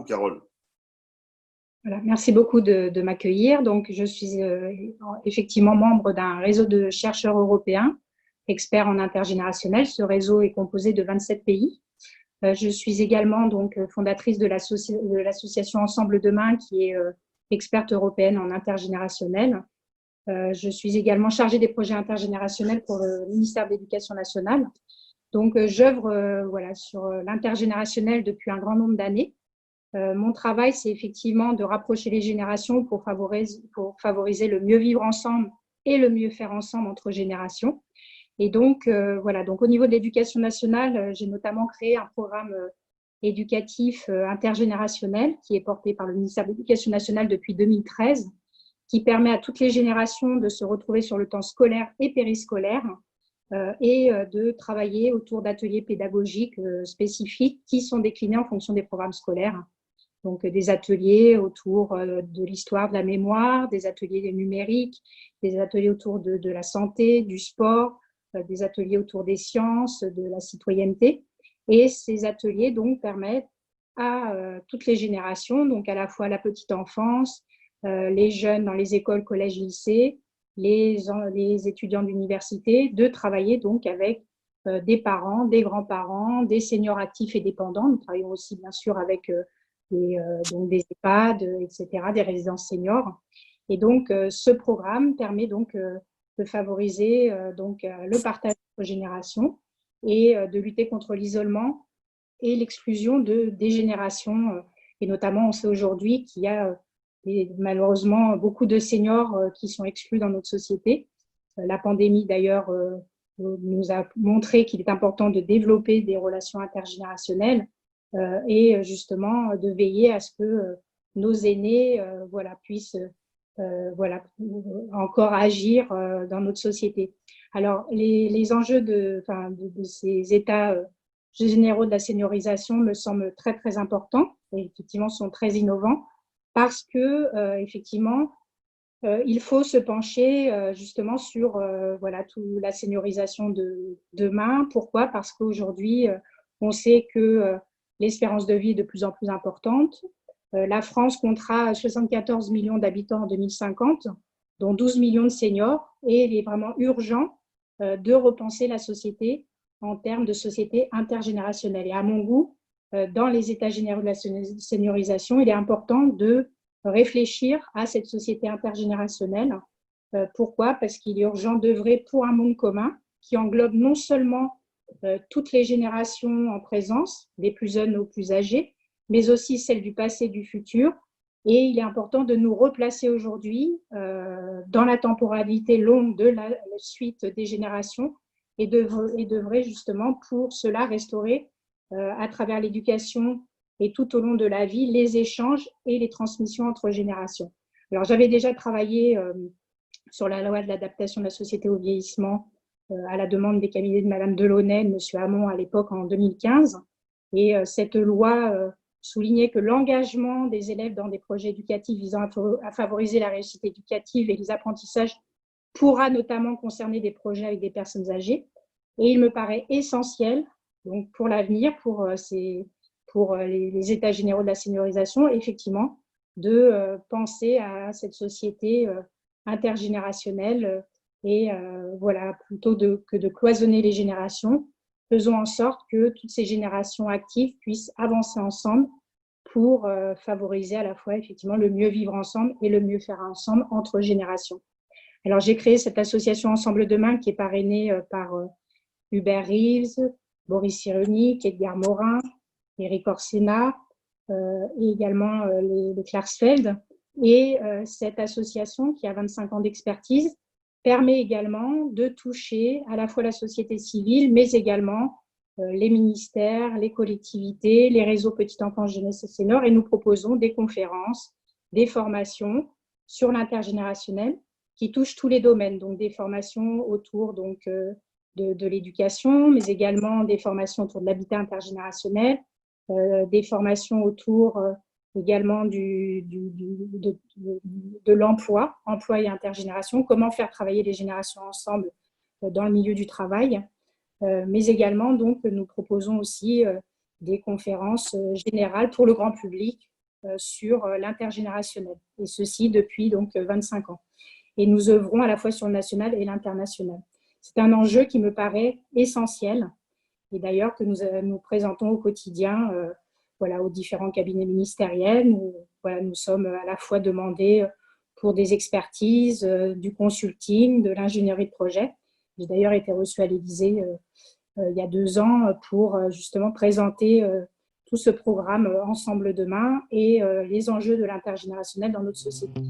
Carole. Voilà, merci beaucoup de m'accueillir. Donc, je suis effectivement membre d'un réseau de chercheurs européens, experts en intergénérationnel. Ce réseau est composé de 27 pays. Je suis également donc fondatrice de l'association Ensemble Demain, qui est experte européenne en intergénérationnel. Je suis également chargée des projets intergénérationnels pour le ministère de l'Éducation nationale. Donc, j'œuvre voilà, sur l'intergénérationnel depuis un grand nombre d'années. Mon travail, c'est effectivement de rapprocher les générations pour favoriser le mieux vivre ensemble et le mieux faire ensemble entre générations. Et donc, voilà, donc au niveau de l'éducation nationale, j'ai notamment créé un programme éducatif intergénérationnel qui est porté par le ministère de l'Éducation nationale depuis 2013, qui permet à toutes les générations de se retrouver sur le temps scolaire et périscolaire et de travailler autour d'ateliers pédagogiques spécifiques qui sont déclinés en fonction des programmes scolaires. Donc, des ateliers autour de l'histoire de la mémoire, des ateliers numériques, des ateliers autour de la santé, du sport, des ateliers autour des sciences, de la citoyenneté. Et ces ateliers donc permettent à toutes les générations, donc à la fois la petite enfance, les jeunes dans les écoles, collèges, lycées, les étudiants d'université, de travailler donc avec des parents, des grands-parents, des seniors actifs et dépendants. Nous travaillons aussi bien sûr avec donc des EHPAD, etc., des résidences seniors. Et donc, ce programme permet donc de favoriser donc le partage entre générations et de lutter contre l'isolement et l'exclusion des générations. Et notamment, on sait aujourd'hui qu'il y a malheureusement beaucoup de seniors qui sont exclus dans notre société. La pandémie, d'ailleurs, nous a montré qu'il est important de développer des relations intergénérationnelles et justement de veiller à ce que nos aînés voilà, puissent voilà, encore agir dans notre société. Alors, les enjeux de ces états généraux de la seniorisation me semblent très, très importants et effectivement sont très innovants parce que, effectivement, il faut se pencher justement sur voilà, toute la seniorisation de demain. Pourquoi? Parce qu'aujourd'hui, on sait que l'espérance de vie est de plus en plus importante. La France comptera 74 millions d'habitants en 2050, dont 12 millions de seniors, et il est vraiment urgent de repenser la société en termes de société intergénérationnelle. Et à mon goût, dans les états généraux de la seniorisation, il est important de réfléchir à cette société intergénérationnelle. Pourquoi? Parce qu'il est urgent d'œuvrer pour un monde commun qui englobe non seulement toutes les générations en présence, des plus jeunes aux plus âgés, mais aussi celles du passé et du futur. Et il est important de nous replacer aujourd'hui dans la temporalité longue de la suite des générations et d'œuvrer justement pour cela restaurer à travers l'éducation et tout au long de la vie les échanges et les transmissions entre générations. Alors, j'avais déjà travaillé sur la loi de l'adaptation de la société au vieillissement à la demande des cabinets de Madame Delaunay, de Monsieur Hamon à l'époque en 2015. Et cette loi soulignait que l'engagement des élèves dans des projets éducatifs visant à favoriser la réussite éducative et les apprentissages pourra notamment concerner des projets avec des personnes âgées. Et il me paraît essentiel, donc pour l'avenir, pour les états généraux de la seniorisation, effectivement, de penser à cette société intergénérationnelle et voilà, plutôt que de cloisonner les générations, faisons en sorte que toutes ces générations actives puissent avancer ensemble pour favoriser à la fois effectivement le mieux vivre ensemble et le mieux faire ensemble entre générations. Alors, j'ai créé cette association Ensemble Demain qui est parrainée par Hubert Reeves, Boris Cyrulnik, Edgar Morin, Eric Orsena et également les Klarsfeld. Et cette association, qui a 25 ans d'expertise, permet également de toucher à la fois la société civile, mais également les ministères, les collectivités, les réseaux petite enfance, jeunesse et seniors. Et nous proposons des conférences, des formations sur l'intergénérationnel qui touchent tous les domaines, donc des formations autour donc, de l'éducation, mais également des formations autour de l'habitat intergénérationnel, des formations autour également de l'emploi, emploi et intergénération, comment faire travailler les générations ensemble dans le milieu du travail, mais également donc nous proposons aussi des conférences générales pour le grand public sur l'intergénérationnel, et ceci depuis donc 25 ans. Et nous œuvrons à la fois sur le national et l'international. C'est un enjeu qui me paraît essentiel, et d'ailleurs que nous présentons au quotidien aux différents cabinets ministériels. Nous sommes à la fois demandés pour des expertises, du consulting, de l'ingénierie de projet. J'ai d'ailleurs été reçue à l'Élysée il y a 2 ans pour justement présenter tout ce programme Ensemble demain et les enjeux de l'intergénérationnel dans notre société.